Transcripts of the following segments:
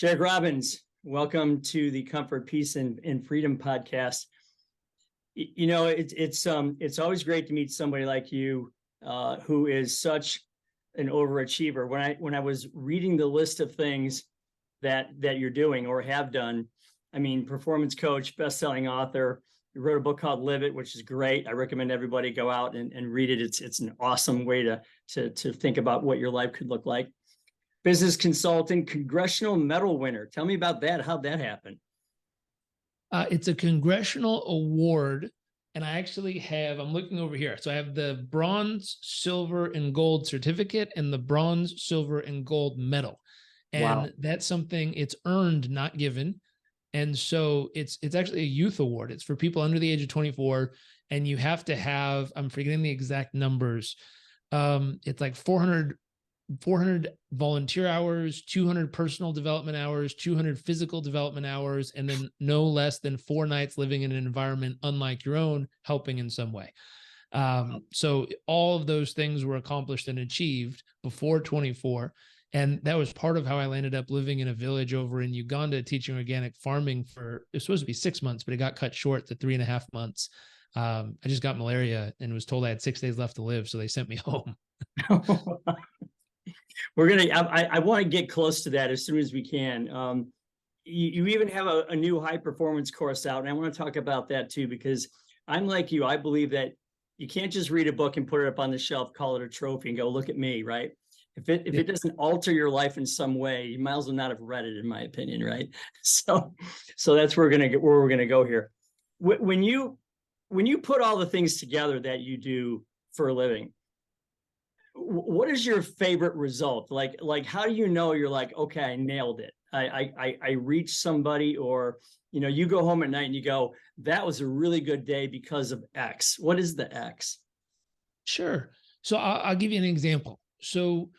Jairek Robbins, welcome to the Comfort, Peace, and Freedom podcast. It's always great to meet somebody like you, who is such an overachiever. When I was reading the list of things that you're doing or have done, I mean, performance coach, best-selling author. You wrote a book called Live It, which is great. I recommend everybody go out and read it. It's an awesome way to think about what your life could look like. Business consultant, congressional medal winner. Tell me about that. How'd that happen? It's a congressional award. And I actually I'm looking over here. So I have the bronze, silver, and gold certificate and the bronze, silver, and gold medal. And wow, that's something it's earned, not given. And so it's actually a youth award. It's for people under the age of 24. And you have to have, I'm forgetting the exact numbers. It's like 400 volunteer hours, 200 personal development hours, 200 physical development hours, and then no less than 4 nights living in an environment unlike your own, helping in some way. So all of those things were accomplished and achieved before 24. And that was part of how I landed up living in a village over in Uganda, teaching organic farming for, it was supposed to be 6 months, but it got cut short to 3.5 months. I just got malaria and was told I had 6 days left to live. So they sent me home. I want to get close to that as soon as we can. You even have a new high performance course out, and I want to talk about that too, because I'm like you. I believe that you can't just read a book and put it up on the shelf, call it a trophy, and go, look at me, right? If it doesn't alter your life in some way, you might as well not have read it, in my opinion, right? So that's where we're gonna go here. When you put all the things together that you do for a living, what is your favorite result? Like how do you know you're like, okay, I nailed it. I reached somebody, or, you go home at night and you go, that was a really good day because of X. What is the X? Sure. So I'll give you an example. So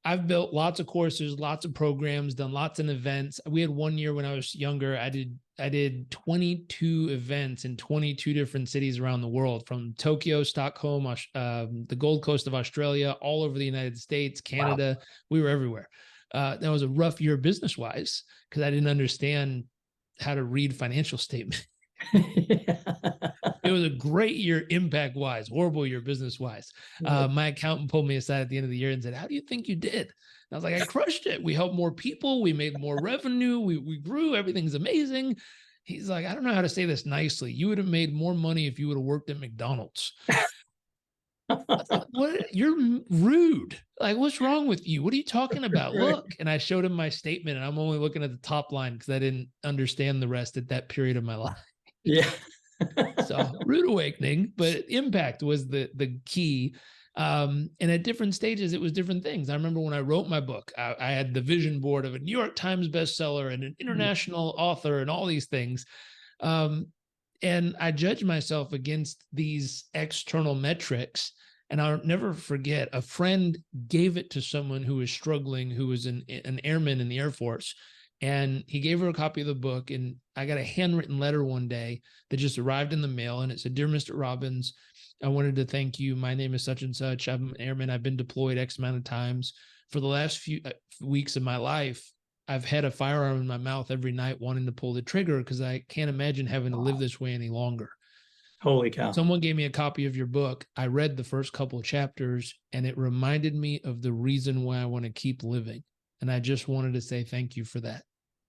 I've built lots of courses, lots of programs, done lots of events. We had one year when I was younger, I did 22 events in 22 different cities around the world, from Tokyo, Stockholm, the Gold Coast of Australia, all over the United States, Canada. Wow. We were everywhere. That was a rough year business-wise because I didn't understand how to read financial statements. It was a great year impact-wise, horrible year business-wise. My accountant pulled me aside at the end of the year and said, how do you think you did? And I was like, I crushed it. We helped more people. We made more revenue. We grew. Everything's amazing. He's like, I don't know how to say this nicely. You would have made more money if you would have worked at McDonald's. What? You're rude. Like, what's wrong with you? What are you talking about? Look. And I showed him my statement, and I'm only looking at the top line because I didn't understand the rest at that period of my life. Yeah. So rude awakening, but impact was the key. And at different stages, it was different things. I remember when I wrote my book, I had the vision board of a New York Times bestseller and an international author and all these things. And I judged myself against these external metrics. And I'll never forget, a friend gave it to someone who was struggling, who was an airman in the Air Force. And he gave her a copy of the book, and I got a handwritten letter one day that just arrived in the mail, and it said, "Dear Mr. Robbins, I wanted to thank you. My name is such and such. I'm an airman. I've been deployed X amount of times. For the last few weeks of my life, I've had a firearm in my mouth every night wanting to pull the trigger because I can't imagine having to live this way any longer." Holy cow. Someone gave me a copy of your book. I read the first couple of chapters, and it reminded me of the reason why I want to keep living. And I just wanted to say thank you for that.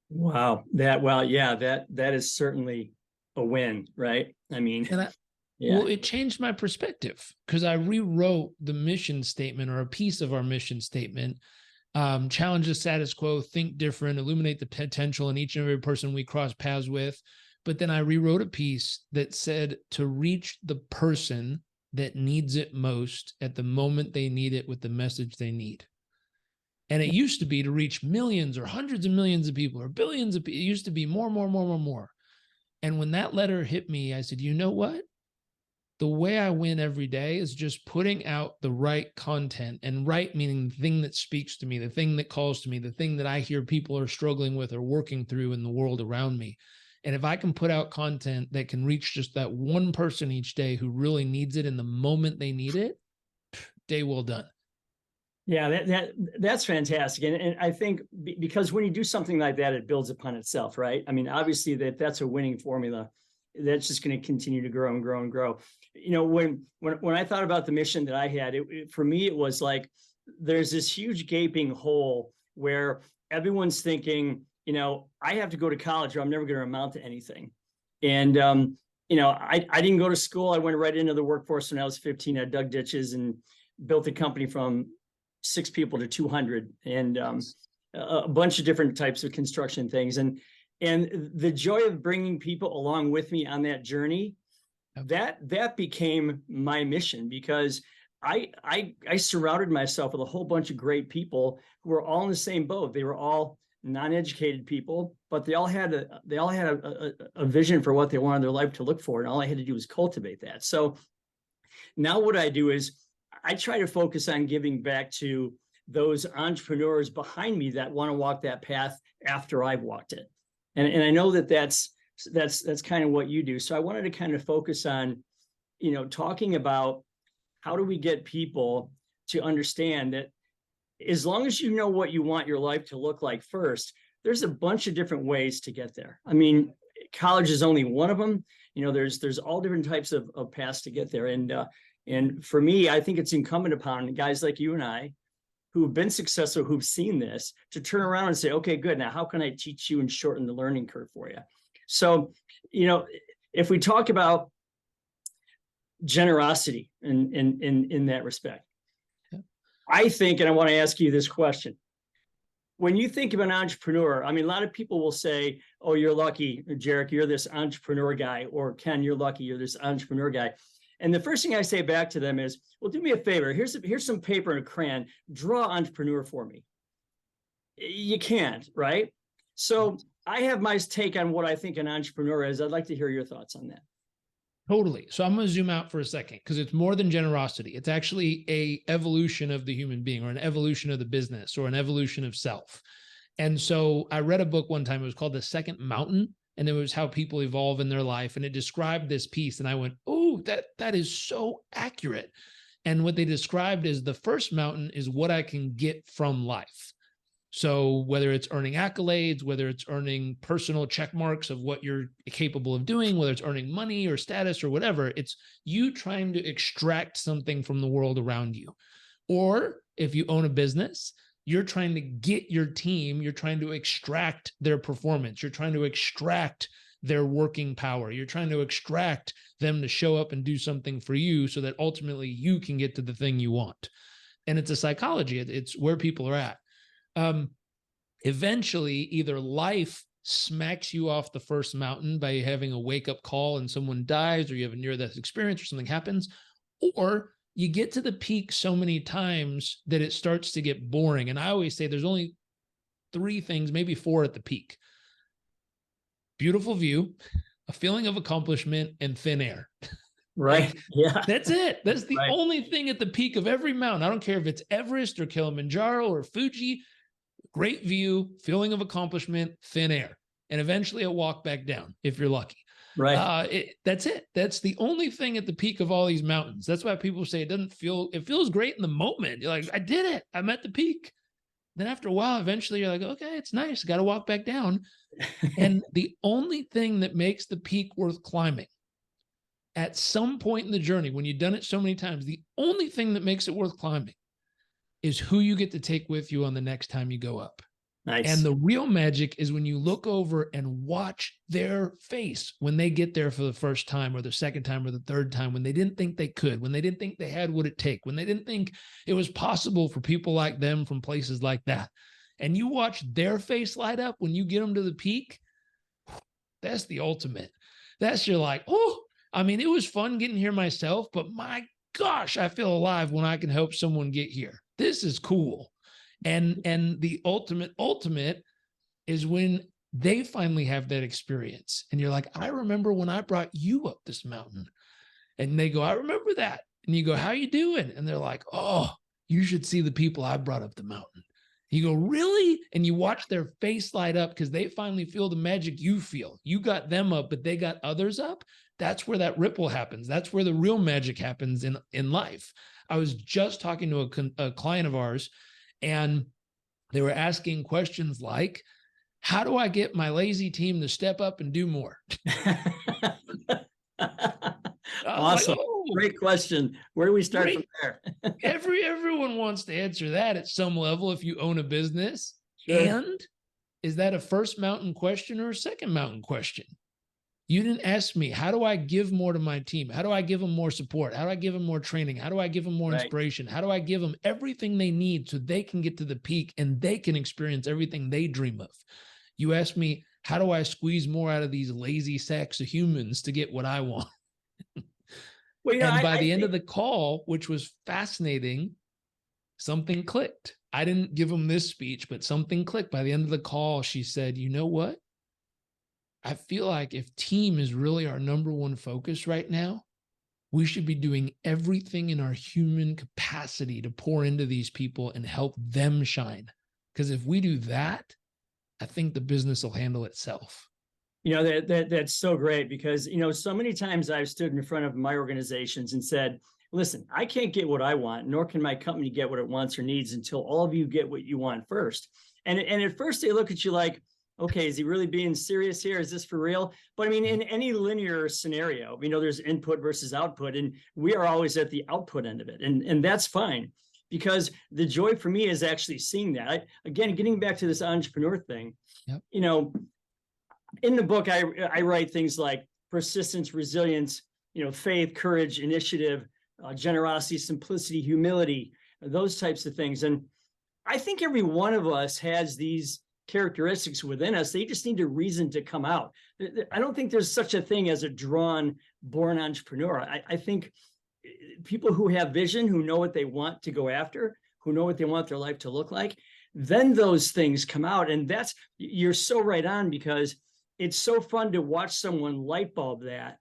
Wow. That is certainly a win, right? I mean, well, it changed my perspective because I rewrote the mission statement, or a piece of our mission statement. Challenge the status quo, think different, illuminate the potential in each and every person we cross paths with. But then I rewrote a piece that said to reach the person that needs it most at the moment they need it with the message they need. And it used to be to reach millions or hundreds of millions of people or billions of people. It used to be more. And when that letter hit me, I said, you know what? The way I win every day is just putting out the right content, and right meaning the thing that speaks to me, the thing that calls to me, the thing that I hear people are struggling with or working through in the world around me. And if I can put out content that can reach just that one person each day who really needs it in the moment they need it, day well done. Yeah, that's fantastic. And I think because when you do something like that, it builds upon itself, right? I mean, obviously that's a winning formula. That's just going to continue to grow and grow and grow. You know, when I thought about the mission that I had, for me, it was like there's this huge gaping hole where everyone's thinking, you know, I have to go to college or I'm never going to amount to anything. And you know, I didn't go to school. I went right into the workforce when I was 15. I dug ditches and built a company from 6 people to 200, and a bunch of different types of construction things. And the joy of bringing people along with me on that journey, that became my mission, because I surrounded myself with a whole bunch of great people who were all in the same boat. They were all non-educated people, but they all had a vision for what they wanted their life to look for, and all I had to do was cultivate that. So now what I do is I try to focus on giving back to those entrepreneurs behind me that want to walk that path after I've walked it. And I know that's kind of what you do. So I wanted to kind of focus on, you know, talking about how do we get people to understand that as long as you know what you want your life to look like first, there's a bunch of different ways to get there. I mean, college is only one of them. You know, there's all different types of paths to get there. And for me, I think it's incumbent upon guys like you and I who've been successful, who've seen this, to turn around and say, okay, good. Now, how can I teach you and shorten the learning curve for you? So, you know, if we talk about generosity in that respect, yeah. I think, and I want to ask you this question. When you think of an entrepreneur, I mean, a lot of people will say, oh, you're lucky, Jairek, you're this entrepreneur guy, or Ken, you're lucky, you're this entrepreneur guy. And the first thing I say back to them is, well, do me a favor. Here's some paper and a crayon. Draw entrepreneur for me. You can't, right? So I have my take on what I think an entrepreneur is. I'd like to hear your thoughts on that. Totally. So I'm going to zoom out for a second, because it's more than generosity. It's actually a evolution of the human being, or an evolution of the business, or an evolution of self. And so I read a book one time. It was called The Second Mountain. And it was how people evolve in their life. And it described this piece. And I went, oh, that is so accurate. And what they described is the first mountain is what I can get from life. So whether it's earning accolades, whether it's earning personal check marks of what you're capable of doing, whether it's earning money or status or whatever, it's you trying to extract something from the world around you. Or if you own a business, you're trying to get your team, you're trying to extract their performance, you're trying to extract their working power, you're trying to extract them to show up and do something for you so that ultimately you can get to the thing you want. And it's a psychology, it's where people are at. Eventually, either life smacks you off the first mountain by having a wake-up call and someone dies, or you have a near-death experience or something happens, or you get to the peak so many times that it starts to get boring. And I always say there's only 3 things, maybe 4 at the peak: beautiful view, a feeling of accomplishment, and thin air. Right. Yeah. That's it. That's the only thing at the peak of every mountain. I don't care if it's Everest or Kilimanjaro or Fuji. Great view, feeling of accomplishment, thin air. And eventually a walk back down if you're lucky. Right. That's it. That's the only thing at the peak of all these mountains. That's why people say it feels great in the moment. You're like, I did it. I'm at the peak. Then after a while, eventually you're like, okay, it's nice. Got to walk back down. And the only thing that makes the peak worth climbing at some point in the journey, when you've done it so many times, the only thing that makes it worth climbing is who you get to take with you on the next time you go up. Nice. And the real magic is when you look over and watch their face when they get there for the first time or the second time or the third time, when they didn't think they could, when they didn't think they had what it takes, when they didn't think it was possible for people like them from places like that. And you watch their face light up when you get them to the peak. That's the ultimate. That's you're like, oh, I mean, it was fun getting here myself, but my gosh, I feel alive when I can help someone get here. This is cool. And the ultimate is when they finally have that experience. And you're like, I remember when I brought you up this mountain. And they go, I remember that. And you go, how you doing? And they're like, oh, you should see the people I brought up the mountain. You go, really? And you watch their face light up because they finally feel the magic you feel. You got them up, but they got others up. That's where that ripple happens. That's where the real magic happens in life. I was just talking to a client of ours, and they were asking questions like, how do I get my lazy team to step up and do more? Awesome. Like, oh, great question. Where do we start from there? Everyone wants to answer that at some level if you own a business. Sure. And is that a first mountain question or a second mountain question? You didn't ask me, how do I give more to my team? How do I give them more support? How do I give them more training? How do I give them more inspiration? How do I give them everything they need so they can get to the peak and they can experience everything they dream of? You asked me, how do I squeeze more out of these lazy sacks of humans to get what I want? Well, and by the end of the call, which was fascinating, something clicked. I didn't give them this speech, but something clicked. By the end of the call, she said, you know what? I feel like if team is really our number one focus right now, we should be doing everything in our human capacity to pour into these people and help them shine. Because if we do that, I think the business will handle itself. You know, that's so great because, you know, so many times I've stood in front of my organizations and said, listen, I can't get what I want, nor can my company get what it wants or needs until all of you get what you want first. And at first they look at you like, okay, is he really being serious here? Is this for real? But I mean, in any linear scenario, you know, there's input versus output, and we are always at the output end of it. And that's fine, because the joy for me is actually seeing that. Again, getting back to this entrepreneur thing, you know, in the book, I write things like persistence, resilience, you know, faith, courage, initiative, generosity, simplicity, humility, those types of things. And I think every one of us has these characteristics within us. They just need a reason to come out. I don't think there's such a thing as a born entrepreneur. I think people who have vision, who know what they want to go after, who know what they want their life to look like, then those things come out. And you're so right on, because it's so fun to watch someone light bulb that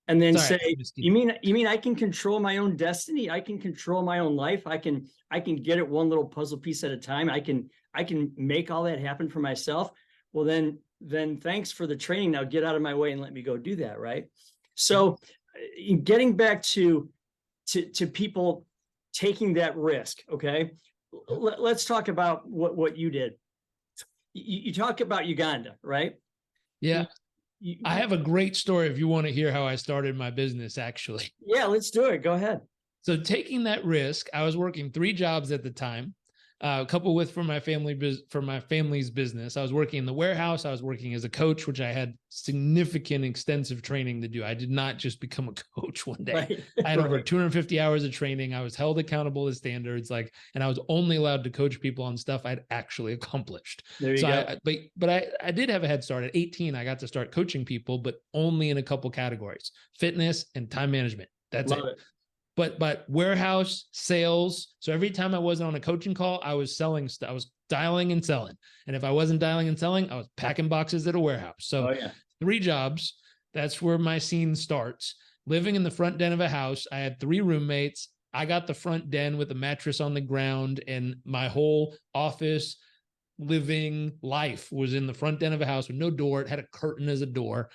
and then say, you mean I can control my own destiny? I can control my own life. I can get it one little puzzle piece at a time. I can make all that happen for myself. Well, then thanks for the training. Now get out of my way and let me go do that. Right. So getting back to people taking that risk. Okay. Let's talk about what you did. You talk about Uganda, right? Yeah. I have a great story if you want to hear how I started my business, actually. Yeah, let's do it. Go ahead. So taking that risk, I was working 3 jobs at the time, a couple for my family's business. I was working in the warehouse. I was working as a coach, which I had significant, extensive training to do. I did not just become a coach one day. Right. I had over 250 hours of training. I was held accountable to standards, and I was only allowed to coach people on stuff I'd actually accomplished. There you go. But I did have a head start. At 18, I got to start coaching people, but only in a couple categories: fitness and time management. That's it. But warehouse, sales. So every time I wasn't on a coaching call, I was selling stuff. I was dialing and selling. And if I wasn't dialing and selling, I was packing boxes at a warehouse. So 3 jobs. That's where my scene starts. Living in the front den of a house. I had 3 roommates. I got the front den with a mattress on the ground, and my whole office, living life was in the front den of a house with no door. It had a curtain as a door.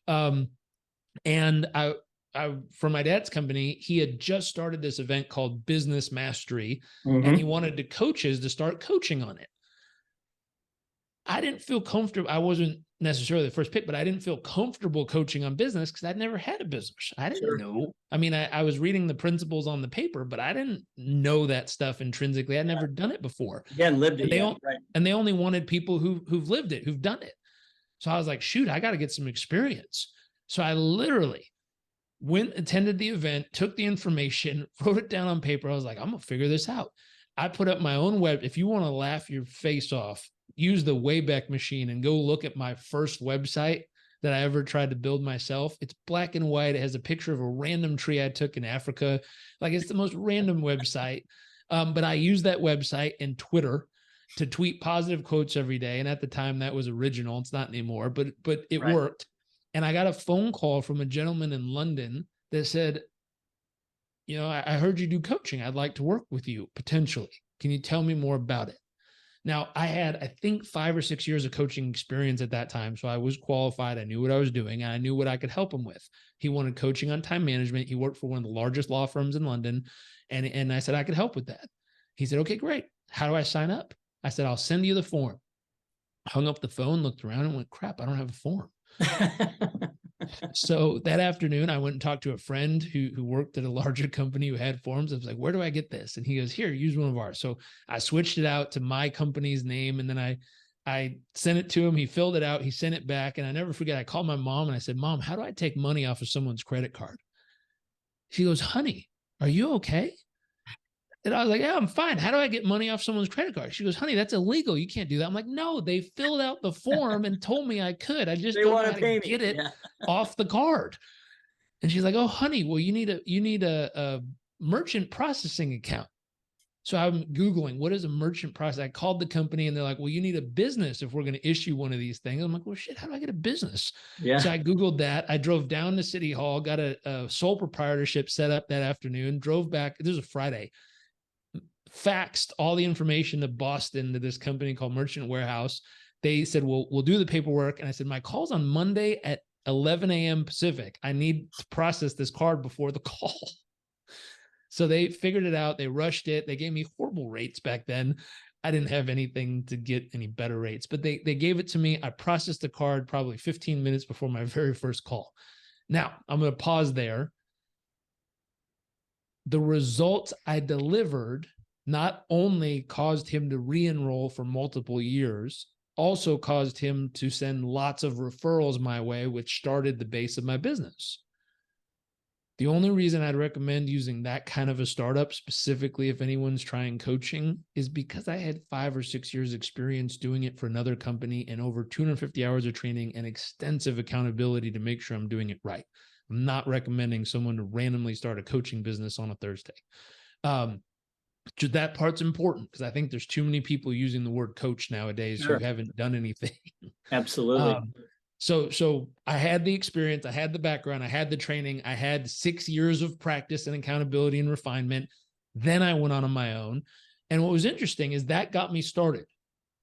And I from my dad's company, he had just started this event called Business Mastery, and he wanted the coaches to start coaching on it. I didn't feel comfortable. I wasn't necessarily the first pick, but I didn't feel comfortable coaching on business because I'd never had a business. I didn't know. I mean, I was reading the principles on the paper, but I didn't know that stuff intrinsically. I'd never done it before. Lived it. And they only wanted people who've lived it, who've done it. So I was like, shoot, I got to get some experience. So I literally attended the event, took the information, wrote it down on paper. I was like, I'm going to figure this out. I put up my own web. If you want to laugh your face off, use the Wayback Machine and go look at my first website that I ever tried to build myself. It's black and white. It has a picture of a random tree I took in Africa. Like, it's the most random website. But I used that website and Twitter to tweet positive quotes every day. And at the time that was original. It's not anymore, but it worked. And I got a phone call from a gentleman in London that said, you know, I heard you do coaching. I'd like to work with you potentially. Can you tell me more about it? Now, I had, I think, 5 or 6 years of coaching experience at that time. So I was qualified. I knew what I was doing, and I knew what I could help him with. He wanted coaching on time management. He worked for one of the largest law firms in London. And I said, I could help with that. He said, okay, great. How do I sign up? I said, I'll send you the form. Hung up the phone, looked around and went, crap, I don't have a form. So that afternoon, I went and talked to a friend who worked at a larger company who had forms. I was like, where do I get this? And he goes, here, use one of ours. So I switched it out to my company's name. And then I sent it to him. He filled it out. He sent it back. And I never forget, I called my mom and I said, Mom, how do I take money off of someone's credit card? She goes, honey, are you okay? And I was like, yeah, I'm fine. How do I get money off someone's credit card? She goes, honey, that's illegal. You can't do that. I'm like, no, they filled out the form and told me I could. I just don't know how to get it off the card. And she's like, oh, honey, well, you need a merchant processing account. So I'm Googling, what is a merchant process? I called the company and they're like, well, you need a business if we're going to issue one of these things. I'm like, well, shit, how do I get a business? Yeah. So I Googled that. I drove down to City Hall, got a sole proprietorship set up that afternoon, drove back. This was a Friday. Faxed all the information to Boston to this company called Merchant Warehouse. They said, well, we'll do the paperwork. And I said, my call's on Monday at 11 a.m. Pacific. I need to process this card before the call. So they figured it out. They rushed it. They gave me horrible rates back then. I didn't have anything to get any better rates, but they gave it to me. I processed the card probably 15 minutes before my very first call. Now, I'm going to pause there. The results I delivered not only caused him to re-enroll for multiple years, also caused him to send lots of referrals my way, which started the base of my business. The only reason I'd recommend using that kind of a startup, specifically if anyone's trying coaching, is because I had 5 or 6 years experience doing it for another company and over 250 hours of training and extensive accountability to make sure I'm doing it right. I'm not recommending someone to randomly start a coaching business on a Thursday. That part's important because I think there's too many people using the word coach nowadays who haven't done anything. Absolutely. So I had the experience, I had the background, I had the training, I had 6 years of practice and accountability and refinement. Then I went on my own. And what was interesting is that got me started.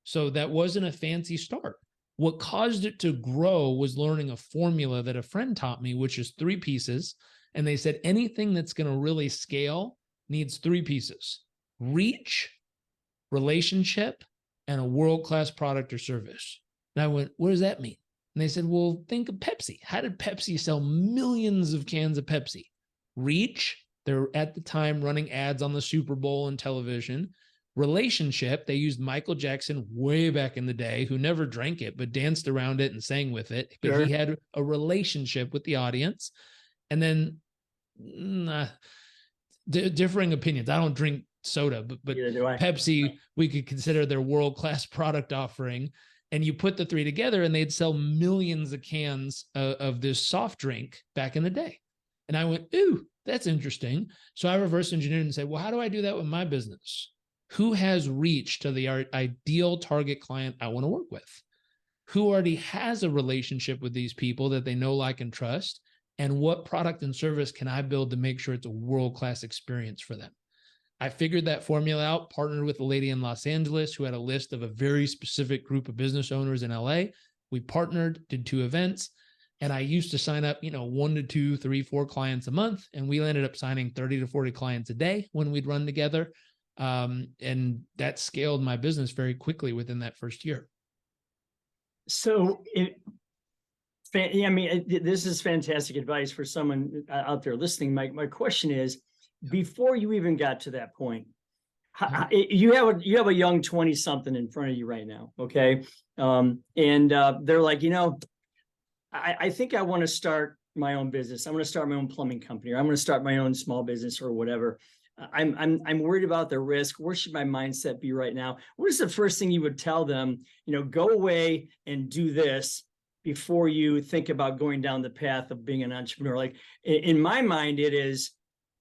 So that wasn't a fancy start. What caused it to grow was learning a formula that a friend taught me, which is 3 pieces. And they said anything that's going to really scale needs 3 pieces: reach, relationship, and a world-class product or service. And I went, what does that mean? And they said, well, think of Pepsi. How did Pepsi sell millions of cans of Pepsi? Reach, they're at the time running ads on the Super Bowl and television. Relationship, they used Michael Jackson way back in the day, who never drank it, but danced around it and sang with it. But he had a relationship with the audience. And then differing opinions. I don't drink soda, but Pepsi, we could consider their world-class product offering. And you put the 3 together and they'd sell millions of cans of this soft drink back in the day. And I went, ooh, that's interesting. So I reverse engineered and said, well, how do I do that with my business? Who has reach to the ideal target client I want to work with? Who already has a relationship with these people that they know, like, and trust? And what product and service can I build to make sure it's a world-class experience for them? I figured that formula out, partnered with a lady in Los Angeles who had a list of a very specific group of business owners in LA. We partnered, did 2 events, and I used to sign up, 1 to 2, 3, 4 clients a month. And we ended up signing 30 to 40 clients a day when we'd run together. And that scaled my business very quickly within that first year. So this is fantastic advice for someone out there listening. My question is, before you even got to that point, you have a young 20-something in front of you right now, okay? They're like, I think I want to start my own business. I'm going to start my own plumbing company, or I'm going to start my own small business or whatever. I'm worried about the risk. Where should my mindset be right now? What is the first thing you would tell them? Go away and do this before you think about going down the path of being an entrepreneur. Like in my mind, it is,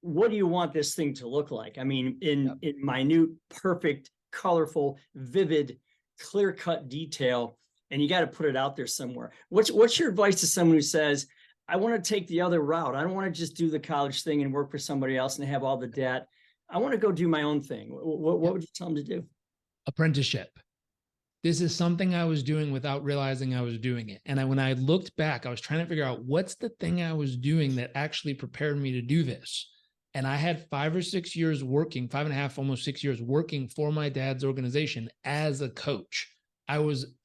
what do you want this thing to look like? I mean, in minute, perfect, colorful, vivid, clear-cut detail, and you got to put it out there somewhere. What's your advice to someone who says, I want to take the other route. I don't want to just do the college thing and work for somebody else and have all the debt. I want to go do my own thing. What would you tell them to do? Apprenticeship. This is something I was doing without realizing I was doing it. And when I looked back, I was trying to figure out what's the thing I was doing that actually prepared me to do this. And I had 5 or 6 years working, 5.5, almost 6 years working for my dad's organization as a coach.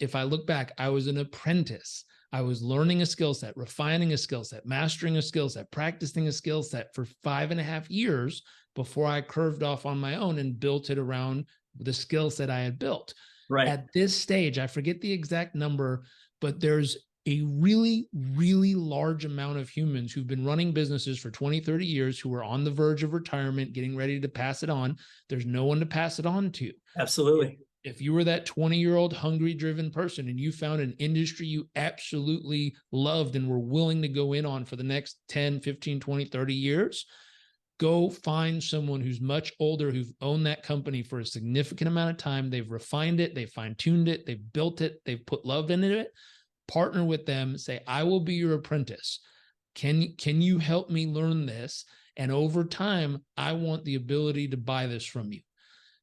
If I look back, I was an apprentice. I was learning a skill set, refining a skill set, mastering a skill set, practicing a skill set for 5.5 years before I curved off on my own and built it around the skill set I had built. Right. At this stage, I forget the exact number, but there's a really, really large amount of humans who've been running businesses for 20, 30 years, who are on the verge of retirement, getting ready to pass it on. There's no one to pass it on to. Absolutely. If you were that 20-year-old hungry driven person and you found an industry you absolutely loved and were willing to go in on for the next 10, 15, 20, 30 years, go find someone who's much older, who've owned that company for a significant amount of time. They've refined it, they've fine-tuned it, they've built it, they've put love into it. Partner with them, say, I will be your apprentice. Can you help me learn this? And over time, I want the ability to buy this from you.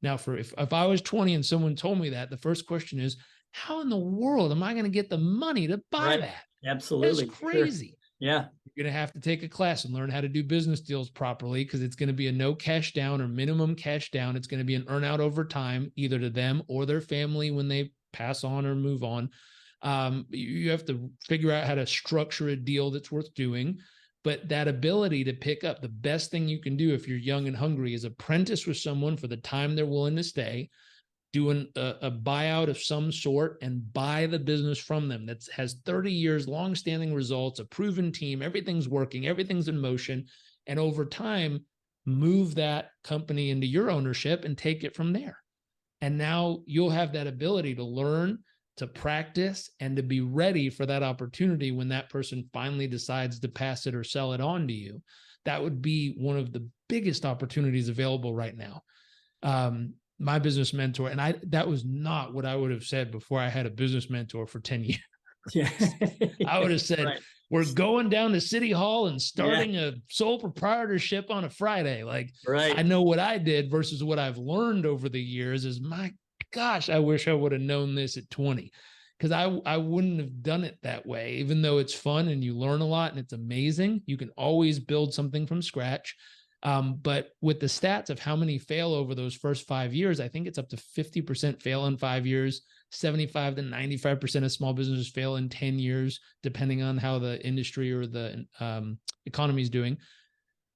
Now, if I was 20 and someone told me that, the first question is, how in the world am I going to get the money to buy that? Absolutely. That's crazy. Sure. Yeah. You're going to have to take a class and learn how to do business deals properly, because it's going to be a no cash down or minimum cash down. It's going to be an earn out over time, either to them or their family when they pass on or move on. You have to figure out how to structure a deal that's worth doing. But that ability to pick up, the best thing you can do if you're young and hungry is apprentice with someone for the time they're willing to stay, doing a buyout of some sort, and buy the business from them that has 30 years, long-standing results, a proven team, everything's working, everything's in motion. And over time, move that company into your ownership and take it from there. And now you'll have that ability to learn, to practice, and to be ready for that opportunity when that person finally decides to pass it or sell it on to you. That would be one of the biggest opportunities available right now. My business mentor, and that was not what I would have said before I had a business mentor for 10 years. Yeah. I would have said, right. We're going down to City Hall and starting a sole proprietorship on a Friday. Like, right. I know what I did versus what I've learned over the years is, my gosh, I wish I would have known this at 20, because I wouldn't have done it that way. Even though it's fun and you learn a lot and it's amazing, you can always build something from scratch. But with the stats of how many fail over those first 5 years, I think it's up to 50% fail in 5 years, 75 to 95% of small businesses fail in 10 years, depending on how the industry or the economy is doing.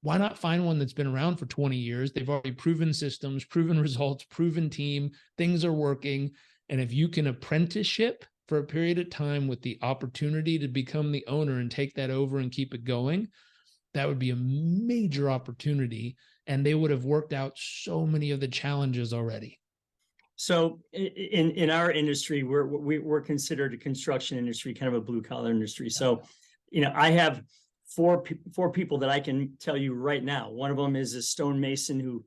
Why not find one that's been around for 20 years? They've already proven systems, proven results, proven team, things are working. And if you can apprenticeship for a period of time with the opportunity to become the owner and take that over and keep it going, that would be a major opportunity. And they would have worked out so many of the challenges already. So in our industry, we're considered a construction industry, kind of a blue collar industry. So, I have four people that I can tell you right now. One of them is a stonemason who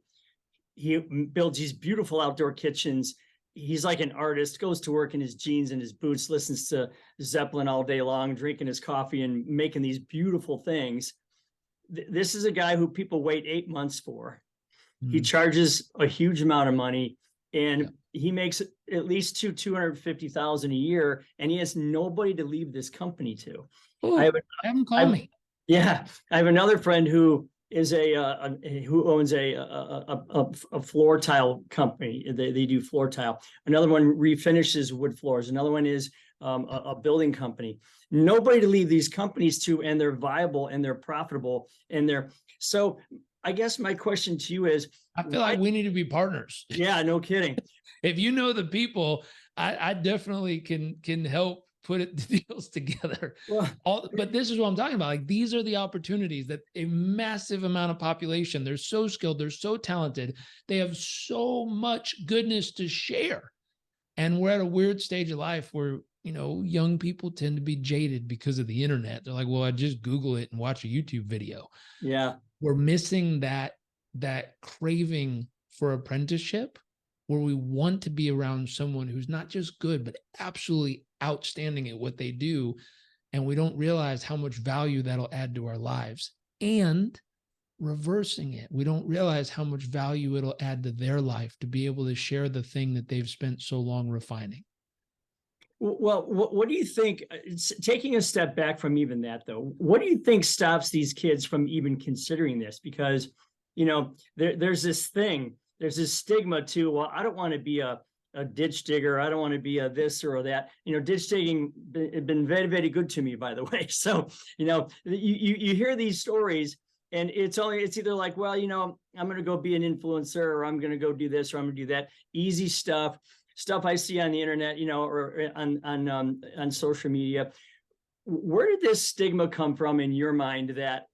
he builds these beautiful outdoor kitchens. He's like an artist, goes to work in his jeans and his boots, listens to Zeppelin all day long, drinking his coffee and making these beautiful things. This is a guy who people wait 8 months for. He charges a huge amount of money, and he makes at least $250,000 a year, and he has nobody to leave this company to. Ooh, have him call me. Yeah, I have another friend who is who owns a floor tile company. They do floor tile. Another one refinishes wood floors. Another one is a building company. Nobody to leave these companies to, and they're viable and they're profitable so. I guess my question to you is, I feel like we need to be partners. Yeah, no kidding. If you know the people, I definitely can help put the deals together. Well, but this is what I'm talking about. Like, these are the opportunities that a massive amount of population, they're so skilled, they're so talented, they have so much goodness to share. And we're at a weird stage of life where, young people tend to be jaded because of the internet. They're like, well, I just Google it and watch a YouTube video. Yeah. We're missing that craving for apprenticeship, where we want to be around someone who's not just good, but absolutely outstanding at what they do. And we don't realize how much value that'll add to our lives. And reversing it, we don't realize how much value it'll add to their life to be able to share the thing that they've spent so long refining. Well, what do you think, taking a step back from even that though, what do you think stops these kids from even considering this? Because, there's this thing, there's this stigma to, well, I don't want to be a ditch digger. I don't want to be a this or that. Ditch digging been very, very good to me, by the way. So, you hear these stories and it's either like, well, I'm going to go be an influencer, or I'm going to go do this, or I'm going to do that. Easy stuff I see on the internet, or on social media. Where did this stigma come from in your mind that,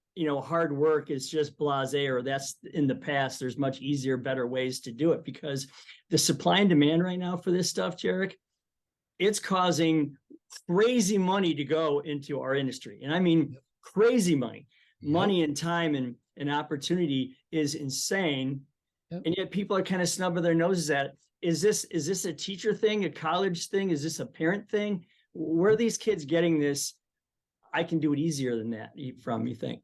hard work is just blasé, or that's in the past, there's much easier, better ways to do it? Because the supply and demand right now for this stuff, Jairek, it's causing crazy money to go into our industry. And I mean, crazy money. Money and time and opportunity is insane. And yet people are kind of snubbing their noses at it. Is this a teacher thing, a college thing? Is this a parent thing? Where are these kids getting this? I can do it easier than that from, you think?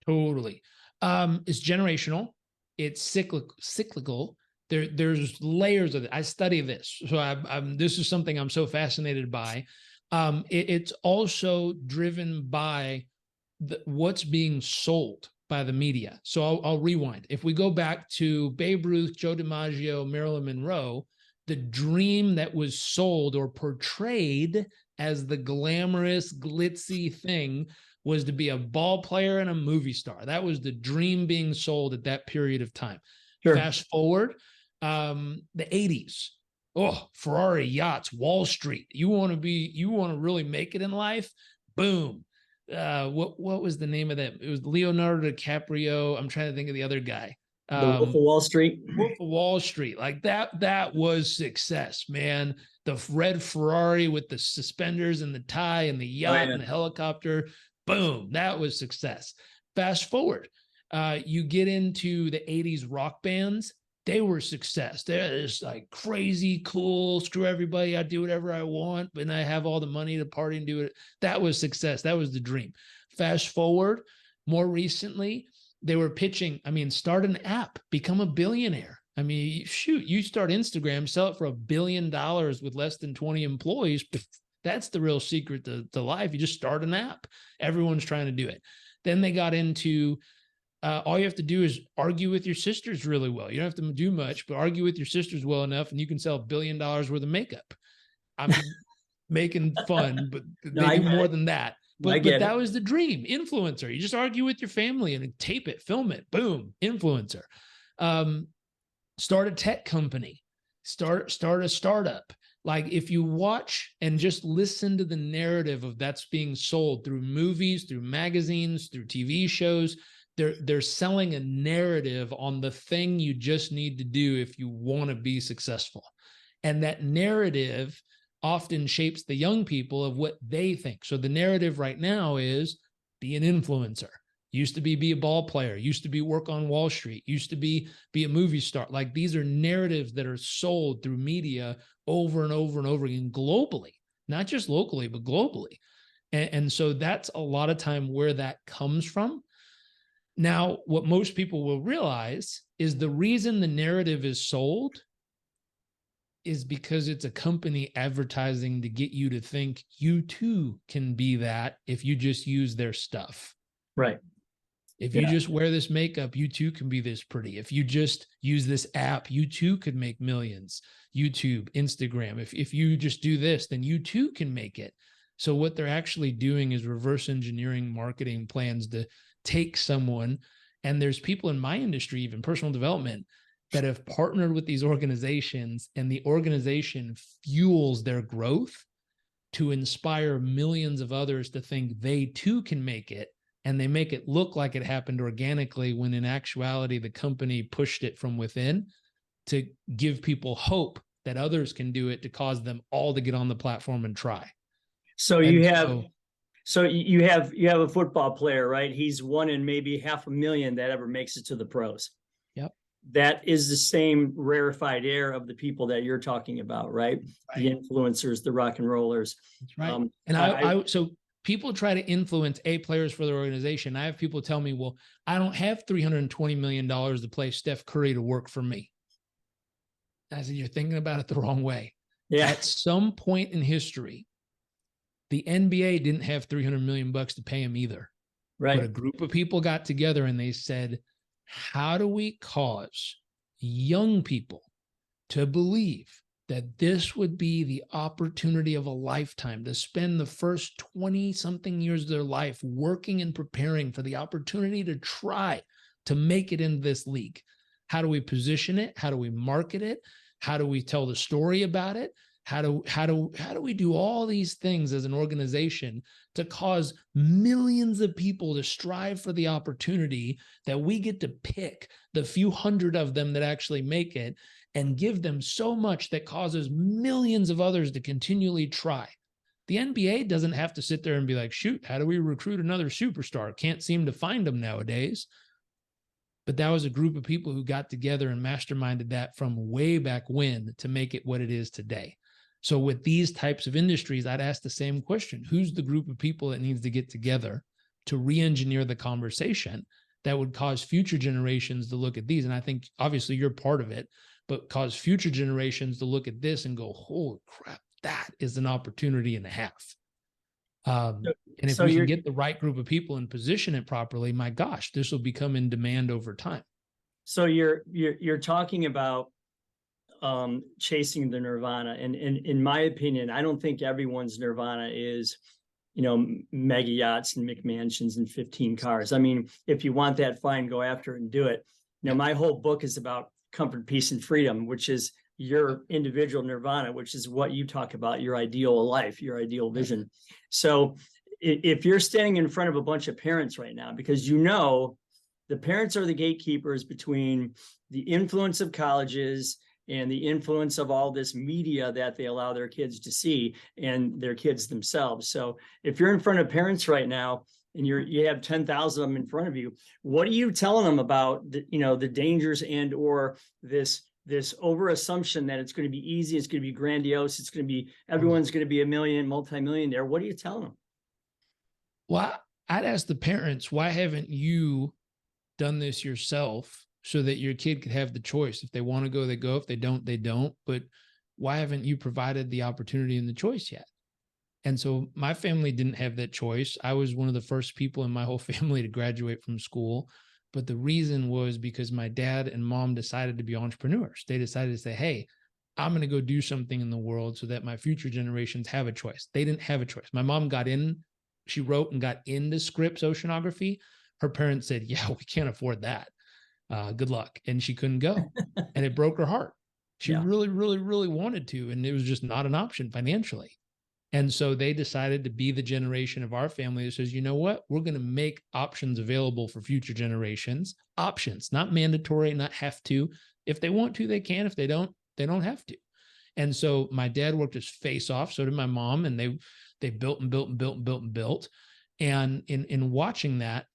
Totally. It's generational. It's cyclical. There's layers of it. I study this. So this is something I'm so fascinated by. It's also driven by what's being sold by the media. So I'll rewind. If we go back to Babe Ruth, Joe DiMaggio, Marilyn Monroe, the dream that was sold or portrayed as the glamorous, glitzy thing was to be a ball player and a movie star. That was the dream being sold at that period of time. Sure. Fast forward, the 80s. Oh, Ferrari, yachts, Wall Street. You want to really make it in life? Boom. What was the name of that? It was Leonardo DiCaprio. I'm trying to think of the other guy. The Wolf of Wall Street. Wolf of Wall Street. Like that was success, man. The red Ferrari with the suspenders and the tie and the yacht and the helicopter. Boom. That was success. Fast forward. You get into the 80s rock bands. They were success. They're just like crazy cool, screw everybody. I do whatever I want, but I have all the money to party and do it. That was success. That was the dream. Fast forward, more recently, they were pitching, start an app, become a billionaire. Shoot, you start Instagram, sell it for $1 billion with less than 20 employees. That's the real secret to life. You just start an app. Everyone's trying to do it. Then they got into all you have to do is argue with your sisters really well. You don't have to do much, but argue with your sisters well enough, and you can sell $1 billion worth of makeup. I'm making fun, but they do more than that. But that was the dream. Influencer. You just argue with your family and tape it, film it. Boom. Influencer. Start a tech company. Start a startup. Like if you watch and just listen to the narrative of that's being sold through movies, through magazines, through TV shows, they're selling a narrative on the thing you just need to do if you want to be successful. And that narrative often shapes the young people of what they think. So the narrative right now is be an influencer. Used to be a ball player, used to be work on Wall Street, used to be a movie star. Like these are narratives that are sold through media over and over and over again globally, not just locally, but globally. And so that's a lot of time where that comes from. Now, what most people will realize is the reason the narrative is sold is because it's a company advertising to get you to think you too can be that if you just use their stuff. Right. If you just wear this makeup, you too can be this pretty. If you just use this app, you too could make millions. YouTube, Instagram. If you just do this, then you too can make it. So what they're actually doing is reverse engineering marketing plans to take someone, and there's people in my industry, even personal development, that have partnered with these organizations, and the organization fuels their growth to inspire millions of others to think they too can make it. And they make it look like it happened organically when in actuality, the company pushed it from within to give people hope that others can do it, to cause them all to get on the platform and try. So you have a football player, right? He's one in maybe 500,000 that ever makes it to the pros. Yep. That is the same rarefied air of the people that you're talking about, right? The influencers, the rock and rollers. That's right. And so people try to influence players for their organization. I have people tell me, well, I don't have $320 million to play Steph Curry to work for me. I said, you're thinking about it the wrong way. Yeah. At some point in history, the NBA didn't have $300 million to pay him either. But a Right. group of people got together and they said, how do we cause young people to believe that this would be the opportunity of a lifetime, to spend the first 20 something years of their life working and preparing for the opportunity to try to make it in this league? How do we position it? How do we market it? How do we tell the story about it? How do we do all these things as an organization to cause millions of people to strive for the opportunity that we get to pick the few hundred of them that actually make it and give them so much that causes millions of others to continually try? The NBA doesn't have to sit there and be like, shoot, how do we recruit another superstar? Can't seem to find them nowadays. But that was a group of people who got together and masterminded that from way back when to make it what it is today. So with these types of industries, I'd ask the same question. Who's the group of people that needs to get together to re-engineer the conversation that would cause future generations to look at these? And I think obviously you're part of it, but cause future generations to look at this and go, holy crap, that is an opportunity and a half. And if we can get the right group of people and position it properly, my gosh, this will become in demand over time. So you're talking about chasing the nirvana, and in my opinion, I don't think everyone's nirvana is, mega yachts and McMansions and 15 cars. I mean, if you want that, fine, go after it and do it. My whole book is about comfort, peace, and freedom, which is your individual nirvana, which is what you talk about, your ideal life, your ideal vision. So if you're standing in front of a bunch of parents right now, because the parents are the gatekeepers between the influence of colleges and the influence of all this media that they allow their kids to see and their kids themselves. So if you're in front of parents right now and you have 10,000 of them in front of you, what are you telling them about the dangers and or this over assumption that it's going to be easy, it's going to be grandiose, it's going to be, everyone's going to be a multi-millionaire? What are you telling them? Well, I'd ask the parents, why haven't you done this yourself so that your kid could have the choice? If they want to go, they go. If they don't, they don't. But why haven't you provided the opportunity and the choice yet? And so my family didn't have that choice. I was one of the first people in my whole family to graduate from school. But the reason was because my dad and mom decided to be entrepreneurs. They decided to say, hey, I'm going to go do something in the world so that my future generations have a choice. They didn't have a choice. My mom she wrote and got into Scripps Oceanography. Her parents said, yeah, we can't afford that. Good luck. And she couldn't go. And it broke her heart. She really, really, really wanted to. And it was just not an option financially. And so they decided to be the generation of our family that says, you know what, we're going to make options available for future generations. Options, not mandatory, not have to. If they want to, they can. If they don't have to. And so my dad worked his face off. So did my mom. And they built and built and built and built and built. And in watching that,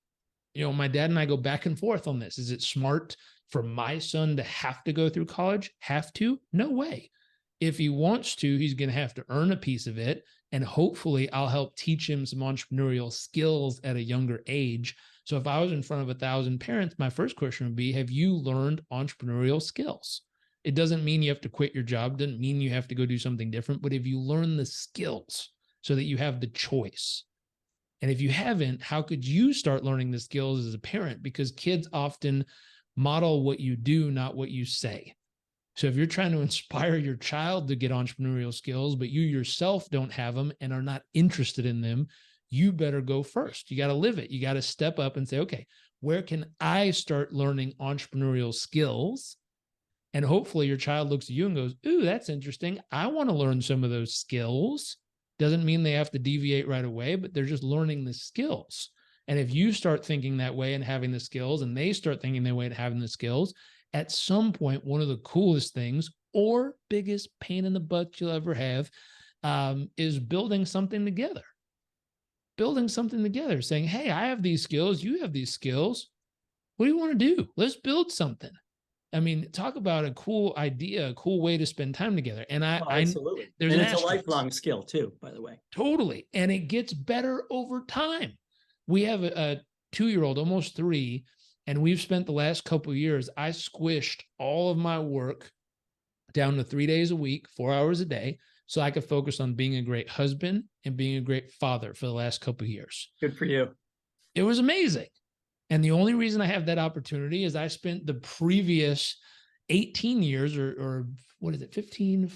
my dad and I go back and forth on this. Is it smart for my son to have to go through college? Have to? No way. If he wants to, he's going to have to earn a piece of it. And hopefully I'll help teach him some entrepreneurial skills at a younger age. So if I was in front of 1,000 parents, my first question would be, have you learned entrepreneurial skills? It doesn't mean you have to quit your job. Doesn't mean you have to go do something different. But if you learn the skills so that you have the choice, and if you haven't, how could you start learning the skills as a parent? Because kids often model what you do, not what you say. So if you're trying to inspire your child to get entrepreneurial skills, but you yourself don't have them and are not interested in them, you better go first. You got to live it. You got to step up and say, okay, where can I start learning entrepreneurial skills? And hopefully your child looks at you and goes, ooh, that's interesting. I want to learn some of those skills. Doesn't mean they have to deviate right away, but they're just learning the skills. And if you start thinking that way and having the skills, and they start thinking that way and having the skills, at some point, one of the coolest things or biggest pain in the butt you'll ever have is building something together. Building something together, saying, hey, I have these skills, you have these skills. What do you want to do? Let's build something. I mean, talk about a cool idea, a cool way to spend time together. And absolutely. And it's a lifelong skill too, by the way. Totally. And it gets better over time. We have a 2-year-old, almost 3, and we've spent the last couple of years, I squished all of my work down to 3 days a week, 4 hours a day, so I could focus on being a great husband and being a great father for the last couple of years. Good for you. It was amazing. And the only reason I have that opportunity is I spent the previous 18 years or what is it, 15,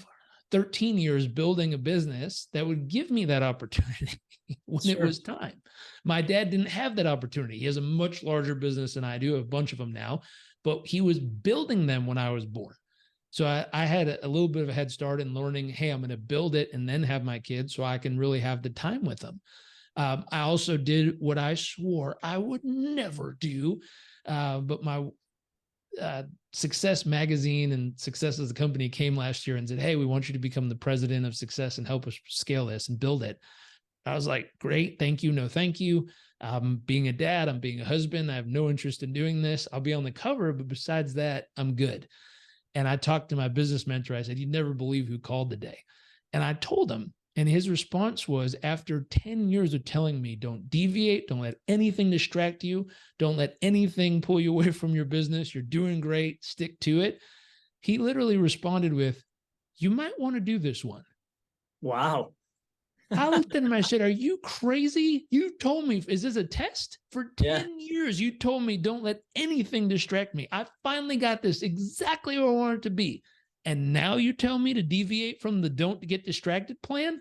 13 years building a business that would give me that opportunity when it was time. My dad didn't have that opportunity. He has a much larger business than I do, a bunch of them now, but he was building them when I was born. So I had a little bit of a head start in learning, hey, I'm going to build it and then have my kids so I can really have the time with them. I also did what I swore I would never do, but my Success Magazine and Success as a company came last year and said, hey, we want you to become the president of Success and help us scale this and build it. I was like, great, thank you, no thank you. I'm being a dad, I'm being a husband, I have no interest in doing this. I'll be on the cover, but besides that, I'm good. And I talked to my business mentor. I said, you'd never believe who called today. And I told him, and his response was, after 10 years of telling me, don't deviate, don't let anything distract you, don't let anything pull you away from your business, you're doing great, stick to it. He literally responded with, you might want to do this one. Wow. I looked at him, I said, are you crazy? You told me, is this a test? For 10 years, you told me, don't let anything distract me. I finally got this exactly where I want it to be. And now you tell me to deviate from the don't get distracted plan?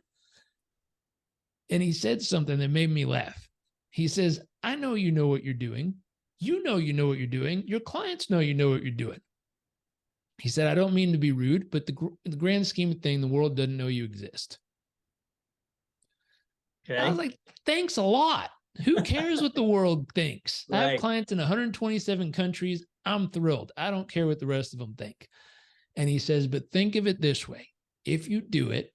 And he said something that made me laugh. He says, I know you know what you're doing. You know what you're doing. Your clients know you know what you're doing. He said, I don't mean to be rude, but in the grand scheme of things, the world doesn't know you exist. Okay. I was like, thanks a lot. Who cares what the world thinks? Right. I have clients in 127 countries. I'm thrilled. I don't care what the rest of them think. And he says, but think of it this way. If you do it,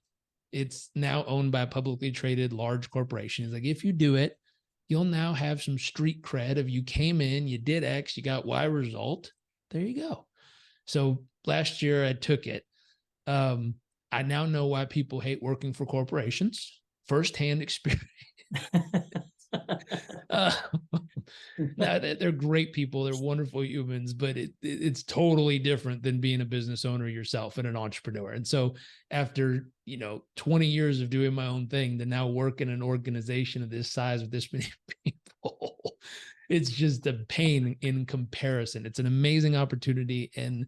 it's now owned by a publicly traded large corporation. He's like, if you do it, you'll now have some street cred of you came in, you did X, you got Y result. There you go. So last year I took it. I now know why people hate working for corporations. Firsthand experience. They're great people. They're wonderful humans, but it's totally different than being a business owner yourself and an entrepreneur. And so after, 20 years of doing my own thing to now work in an organization of this size with this many people, it's just a pain in comparison. It's an amazing opportunity and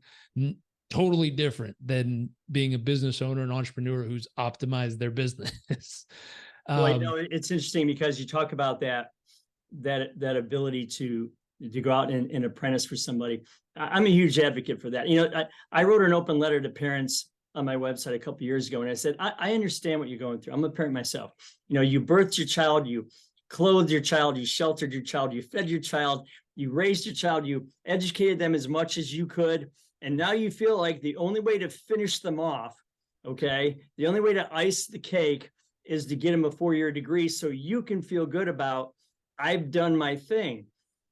totally different than being a business owner and entrepreneur who's optimized their business. Well, it's interesting because you talk about that ability to go out and apprentice for somebody. I'm a huge advocate for that. I wrote an open letter to parents on my website a couple of years ago, and I said, I understand what you're going through. I'm a parent myself. You birthed your child, you clothed your child, you sheltered your child, you fed your child, you raised your child, you educated them as much as you could. And now you feel like the only way to finish them off, the only way to ice the cake is to get them a 4-year degree so you can feel good about, I've done my thing.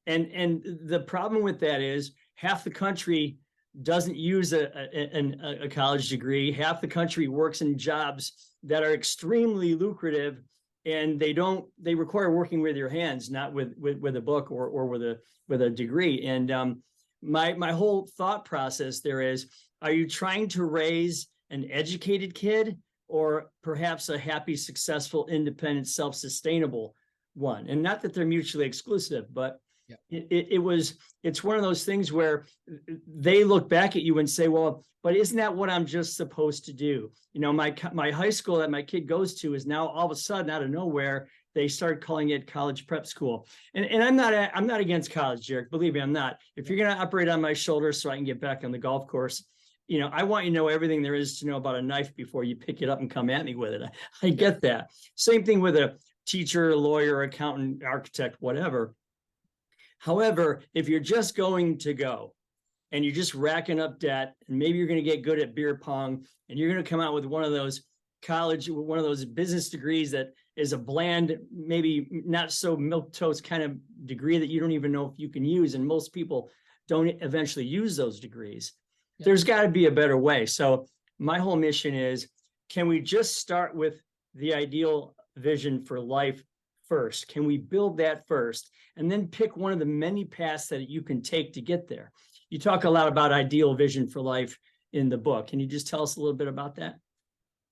And the problem with that is half the country doesn't use a college degree. Half the country works in jobs that are extremely lucrative, and they require working with your hands, not with a book or with a degree. And my whole thought process there is, are you trying to raise an educated kid or perhaps a happy, successful, independent, self-sustainable one? And not that they're mutually exclusive, but it's one of those things where they look back at you and say, well, but isn't that what I'm just supposed to do? My high school that my kid goes to is now all of a sudden out of nowhere, they start calling it college prep school. And I'm not against college, Jairek. Believe me, I'm not. If you're going to operate on my shoulders so I can get back on the golf course, I want you to know everything there is to know about a knife before you pick it up and come at me with it. I get that. Same thing with a teacher, lawyer, accountant, architect, whatever. However, if you're just going to go and you're just racking up debt, and maybe you're going to get good at beer pong, and you're going to come out with one of those business degrees that is a bland, maybe not so milquetoast kind of degree that you don't even know if you can use, and most people don't eventually use those degrees. Yeah. There's got to be a better way. So my whole mission is, can we just start with the ideal vision for life first? Can we build that first and then pick one of the many paths that you can take to get there? You talk a lot about ideal vision for life in the book. Can you just tell us a little bit about that?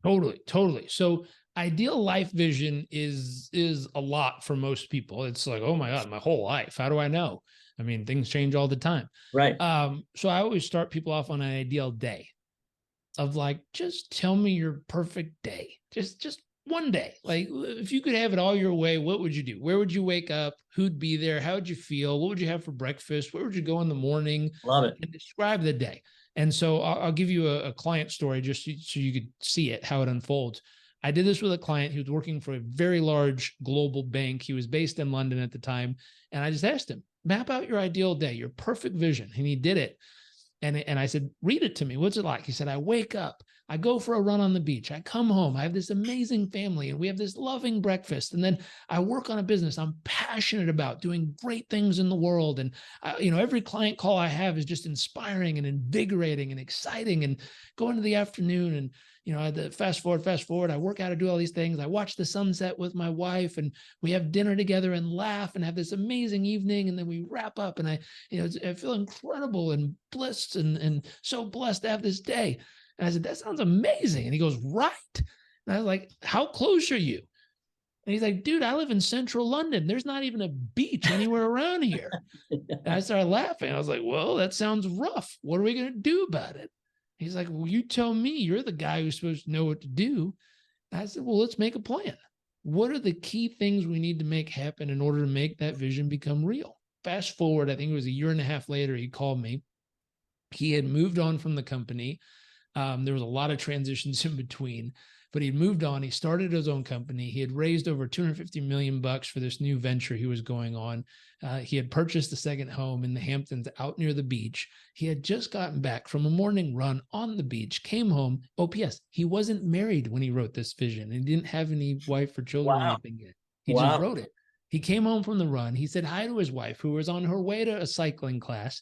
Totally, totally. So ideal life vision is a lot for most people. It's like, oh my God, my whole life. How do I know? I mean, things change all the time. Right. So I always start people off on an ideal day of like, just tell me your perfect day. Just one day. Like if you could have it all your way, what would you do? Where would you wake up? Who'd be there? How would you feel? What would you have for breakfast? Where would you go in the morning? Love it. And describe the day. And so I'll give you a client story just so you could see it, how it unfolds. I did this with a client. He was working for a very large global bank. He was based in London at the time. And I just asked him, map out your ideal day, your perfect vision. And he did it. And I said, read it to me. What's it like? He said, I wake up, I go for a run on the beach. I come home. I have this amazing family and we have this loving breakfast. And then I work on a business I'm passionate about, doing great things in the world. And every client call I have is just inspiring and invigorating and exciting, and go into the afternoon and, I had to fast forward. I work out to do all these things. I watch the sunset with my wife and we have dinner together and laugh and have this amazing evening. And then we wrap up and I feel incredible and blessed and so blessed to have this day. And I said, that sounds amazing. And he goes, right. And I was like, how close are you? And he's like, dude, I live in central London. There's not even a beach anywhere around here. And I started laughing. I was like, well, that sounds rough. What are we going to do about it? He's like, well, you tell me. You're the guy who's supposed to know what to do. And I said, well, let's make a plan. What are the key things we need to make happen in order to make that vision become real? Fast forward, I think it was a year and a half later, he called me. He had moved on from the company. There was a lot of transitions in between, but he'd moved on. He started his own company. He had raised over $250 million for this new venture he was going on. He had purchased a second home in the Hamptons out near the beach. He had just gotten back from a morning run on the beach, came home. Oh, P.S. He wasn't married when he wrote this vision and didn't have any wife or children or anything yet. He just wrote it. He came home from the run. He said hi to his wife, who was on her way to a cycling class.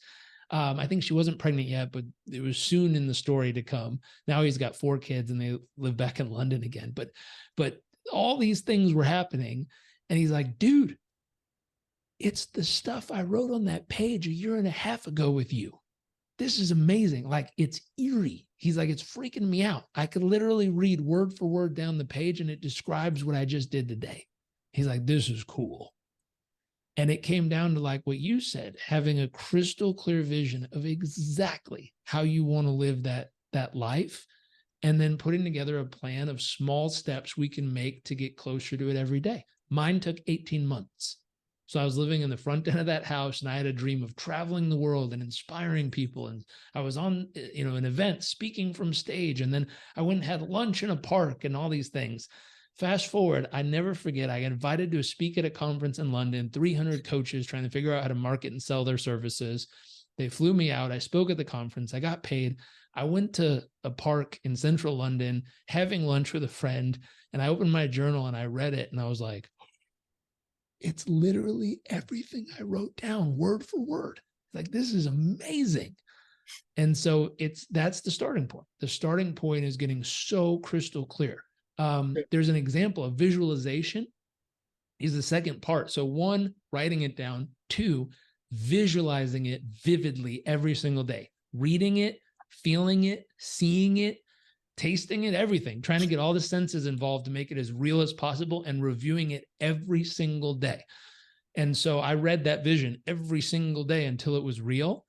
I think she wasn't pregnant yet, but it was soon in the story to come. Now he's got 4 kids and they live back in London again. But all these things were happening. And he's like, dude, it's the stuff I wrote on that page a year and a half ago with you. This is amazing. Like, it's eerie. He's like, it's freaking me out. I could literally read word for word down the page and it describes what I just did today. He's like, this is cool. And it came down to like what you said, having a crystal clear vision of exactly how you want to live that life, and then putting together a plan of small steps we can make to get closer to it every day. Mine took 18 months. So I was living in the front end of that house and I had a dream of traveling the world and inspiring people. And I was on, an event speaking from stage. And then I went and had lunch in a park and all these things. Fast forward, I never forget, I got invited to speak at a conference in London, 300 coaches trying to figure out how to market and sell their services. They flew me out. I spoke at the conference. I got paid. I went to a park in central London, having lunch with a friend, and I opened my journal and I read it and I was like, it's literally everything I wrote down word for word. Like, this is amazing. And so that's the starting point. The starting point is getting so crystal clear. There's an example of visualization is the second part. So 1, writing it down. 2, visualizing it vividly every single day, reading it, feeling it, seeing it, tasting it, everything, trying to get all the senses involved to make it as real as possible and reviewing it every single day. And so I read that vision every single day until it was real.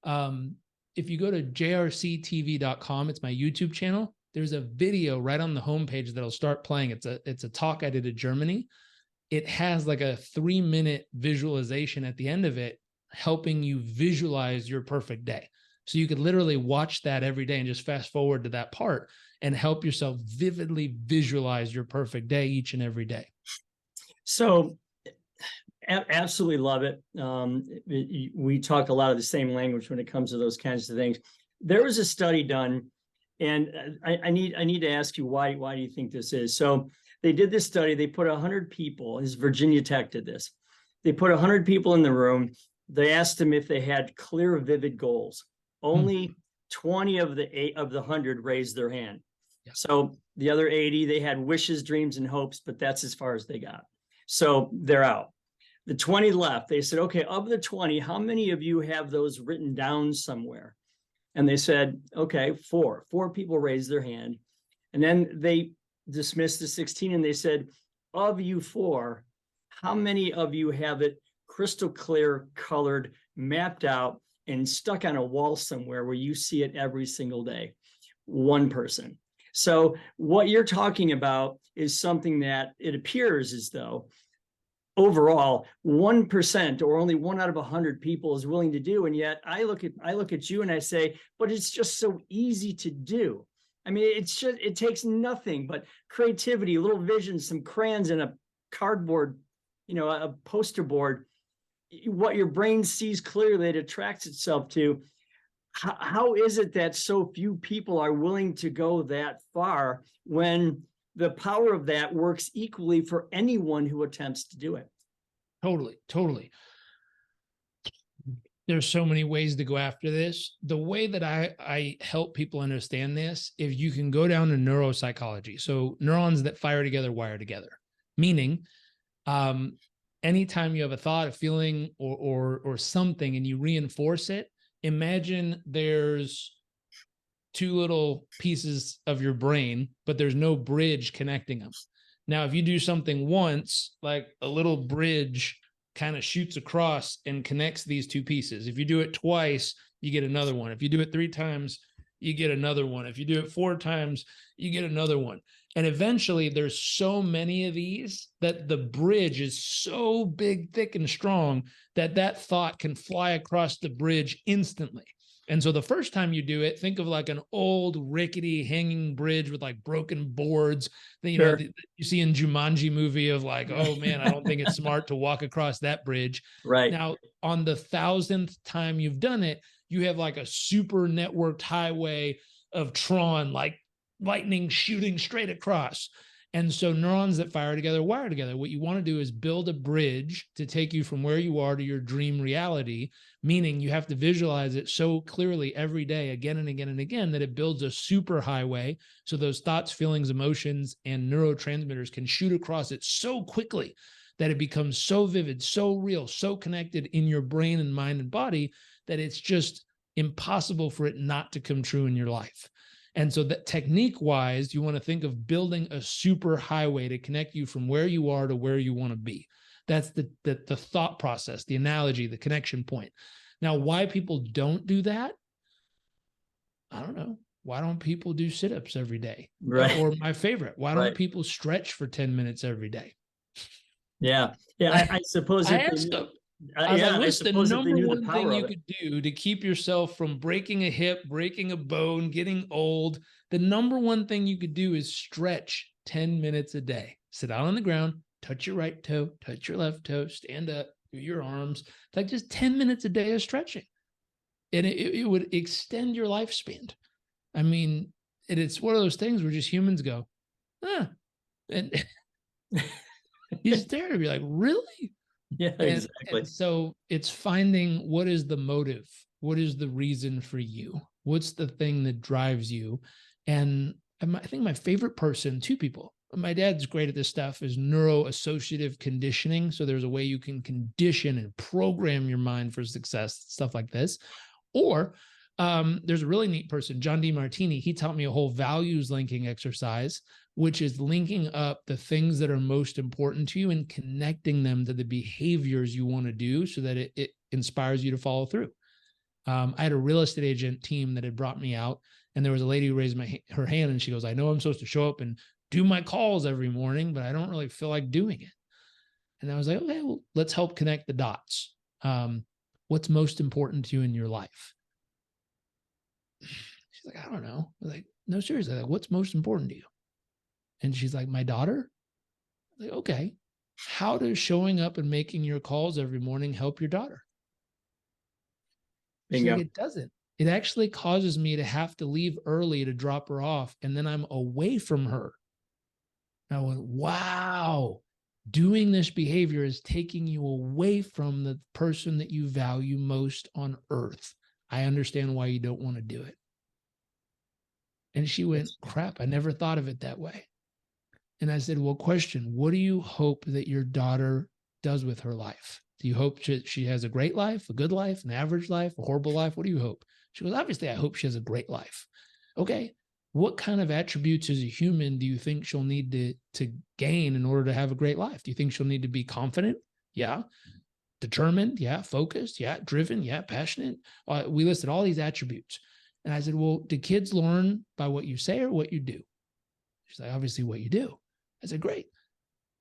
If you go to jrctv.com, it's my YouTube channel. There's a video right on the homepage that'll start playing. It's a talk I did in Germany. It has like a 3-minute visualization at the end of it, helping you visualize your perfect day. So you could literally watch that every day and just fast forward to that part and help yourself vividly visualize your perfect day each and every day. So absolutely love it. We talk a lot of the same language when it comes to those kinds of things. There was a study done, and I need to ask you, why do you think this is? So they did this study. They put 100 people, as Virginia Tech did this. They put 100 people in the room. They asked them if they had clear, vivid goals. Only 20 of the 100 raised their hand. Yeah. So the other 80, they had wishes, dreams, and hopes, but that's as far as they got. So they're out. The 20 left. They said, okay, of the 20, how many of you have those written down somewhere? And they said, okay, four people raised their hand. And then they dismissed the 16 and they said, of you four, how many of you have it crystal clear, colored, mapped out, and stuck on a wall somewhere where you see it every single day? One person. So what you're talking about is something that it appears as though overall 1% or only 1 out of 100 people is willing to do. And yet I look at you and I say, but it's just so easy to do. I mean, it takes nothing but creativity, a little vision, some crayons, and a cardboard, a poster board. What your brain sees clearly, it attracts itself to. How is it that so few people are willing to go that far when the power of that works equally for anyone who attempts to do it? Totally. There's so many ways to go after this. The way that I help people understand this, if you can go down to neuropsychology. So neurons that fire together, wire together, meaning anytime you have a thought, a feeling, or something, and you reinforce it, imagine there's two little pieces of your brain, but there's no bridge connecting them. Now, if you do something once, like a little bridge kind of shoots across and connects these two pieces. If you do it twice, you get another one. If you do it 3 times, you get another one. If you do it 4 times, you get another one. And eventually there's so many of these that the bridge is so big, thick, and strong that that thought can fly across the bridge instantly. And so the first time you do it, think of like an old rickety hanging bridge with like broken boards that, Sure. that you see in Jumanji movie of like, oh man, I don't think it's smart to walk across that bridge. Right. Now, on the 1,000th time you've done it, you have like a super networked highway of Tron, like lightning shooting straight across. And so neurons that fire together, wire together. What you want to do is build a bridge to take you from where you are to your dream reality, meaning you have to visualize it so clearly every day, again and again and again, that it builds a super highway. So those thoughts, feelings, emotions, and neurotransmitters can shoot across it so quickly that it becomes so vivid, so real, so connected in your brain and mind and body that it's just impossible for it not to come true in your life. And so that technique wise, you want to think of building a super highway to connect you from where you are to where you want to be. That's the thought process, the analogy, the connection point. Now, why people don't do that? I don't know. Why don't people do sit-ups every day? Right. Or my favorite, why don't Right. people stretch for 10 minutes every day? Yeah. Yeah. I suppose I if asked they, them. I was yeah, like, I what's the suppose if they number knew the one power thing of you it. could do to keep yourself from breaking a hip, breaking a bone, getting old? The number one thing you could do is stretch 10 minutes a day. Sit down on the ground, touch your right toe, touch your left toe, stand up, do your arms. It's like just 10 minutes a day of stretching. And it would extend your lifespan. I mean, it's one of those things where just humans go, and you stare and be like, really? Yeah, exactly. And so it's finding what is the motive? What is the reason for you? What's the thing that drives you? And I think my favorite person, 2 people, my dad's great at this stuff, is neuroassociative conditioning. So there's a way you can condition and program your mind for success, stuff like this. Or there's a really neat person, John DeMartini. He taught me a whole values linking exercise, which is linking up the things that are most important to you and connecting them to the behaviors you want to do so that it inspires you to follow through. I had a real estate agent team that had brought me out, and there was a lady who raised her hand, and she goes, I know I'm supposed to show up and do my calls every morning, but I don't really feel like doing it. And I was like, okay, well, let's help connect the dots. What's most important to you in your life? She's like, I don't know. I was like, no, seriously, like, what's most important to you? And she's like, my daughter. I'm like, okay. How does showing up and making your calls every morning help your daughter? She's like, it doesn't. It actually causes me to have to leave early to drop her off, and then I'm away from her. And I went, wow, doing this behavior is taking you away from the person that you value most on earth. I understand why you don't want to do it. And she went, crap, I never thought of it that way. And I said, well, question, what do you hope that your daughter does with her life? Do you hope she has a great life, a good life, an average life, a horrible life? What do you hope? She goes, obviously, I hope she has a great life. Okay. What kind of attributes as a human do you think she'll need to gain in order to have a great life? Do you think she'll need to be confident? Yeah. Determined? Yeah. Focused? Yeah. Driven? Yeah. Passionate? We listed all these attributes. And I said, well, do kids learn by what you say or what you do? She's like, obviously what you do. I said, great.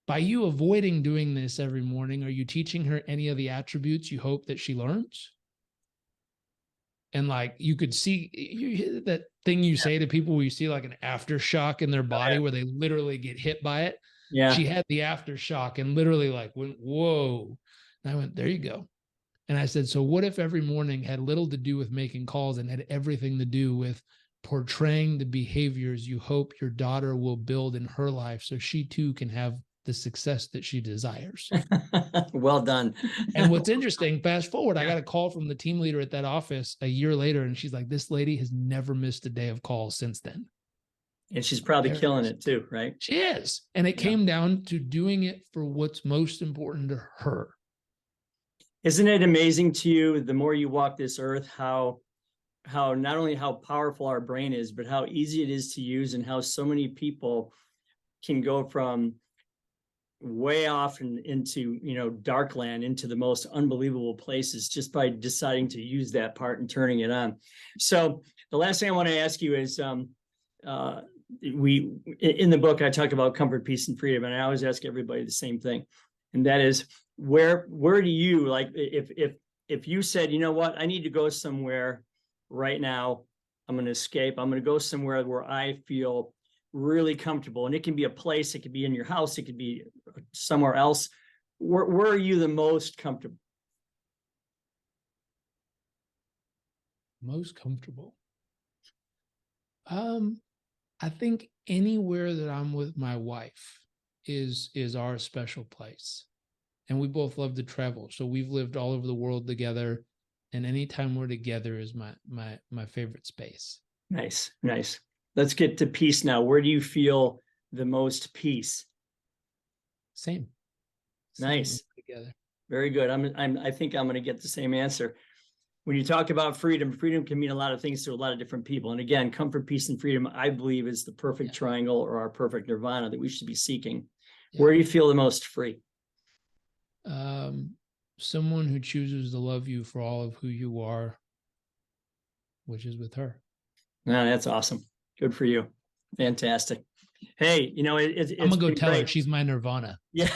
By you avoiding doing this every morning, are you teaching her any of the attributes you hope that she learns? And like, you could see that thing you say to people where you see like an aftershock in their body where they literally get hit by it. Yeah. She had the aftershock and literally like went, whoa. And I went, there you go. And I said, so what if every morning had little to do with making calls and had everything to do with portraying the behaviors you hope your daughter will build in her life so she too can have the success that she desires? Well done. And what's interesting, fast forward, I got a call from the team leader at that office a year later, and she's like, this lady has never missed a day of calls since then. And she's probably killing it too, right? She is. And it came down to doing it for what's most important to her. Isn't it amazing to you, the more you walk this earth, how not only how powerful our brain is, but how easy it is to use, and how so many people can go from way off into, you know, dark land, into the most unbelievable places just by deciding to use that part and turning it on. So the last thing I want to ask you is, we, in the book, I talk about comfort, peace, and freedom. And I always ask everybody the same thing. And that is, where do you, like, if you said, you know what, I need to go somewhere right now, I'm going to escape, I'm going to go somewhere where I feel really comfortable, and it can be a place, it could be in your house, it could be somewhere else. Where are you the most comfortable? Most comfortable. I think anywhere that I'm with my wife is our special place. And we both love to travel. So we've lived all over the world together. And anytime we're together is my favorite space. Nice. Let's get to peace now. Where do you feel the most peace? Same. Nice. Together. Very good. I think I'm going to get the same answer. When you talk about freedom can mean a lot of things to a lot of different people. And again, comfort, peace, and freedom, I believe, is the perfect triangle, or our perfect nirvana that we should be seeking. Yeah. Where do you feel the most free? Someone who chooses to love you for all of who you are, which is with her. No, that's awesome. Good for you. Fantastic. Hey, you know, I'm gonna go tell her she's my nirvana. Yeah,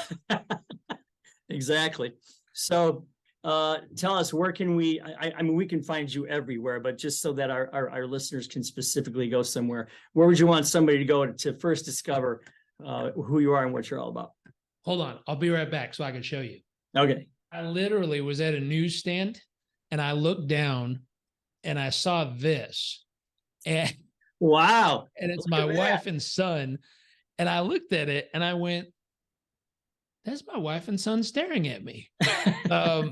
exactly. So tell us, where can we, I mean, we can find you everywhere, but just so that our listeners can specifically go somewhere, where would you want somebody to go to first discover who you are and what you're all about? Hold on. I'll be right back so I can show you. Okay. I literally was at a newsstand and I looked down and I saw this. And wow. And it's my wife and son. And I looked at it and I went, that's my wife and son staring at me. I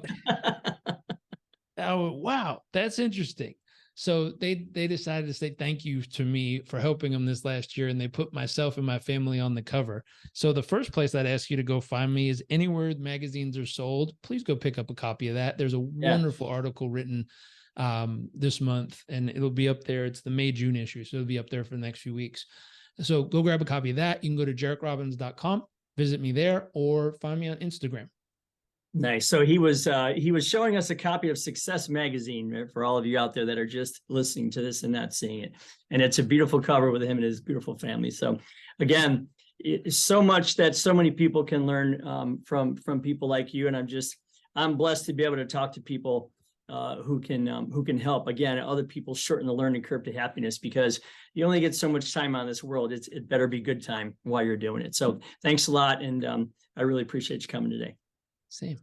went, wow, that's interesting. So they decided to say thank you to me for helping them this last year, and they put myself and my family on the cover. So the first place I'd ask you to go find me is anywhere magazines are sold. Please go pick up a copy of that. There's a wonderful article written this month, and it'll be up there. It's the May-June issue, so it'll be up there for the next few weeks. So go grab a copy of that. You can go to JarekRobbins.com, visit me there, or find me on Instagram. Nice. So he was showing us a copy of Success Magazine for all of you out there that are just listening to this and not seeing it. And it's a beautiful cover with him and his beautiful family. So again, it's so much that so many people can learn from people like you. And I'm blessed to be able to talk to people who can help, again, other people shorten the learning curve to happiness, because you only get so much time on this world. It better be good time while you're doing it. So thanks a lot. And I really appreciate you coming today. Same.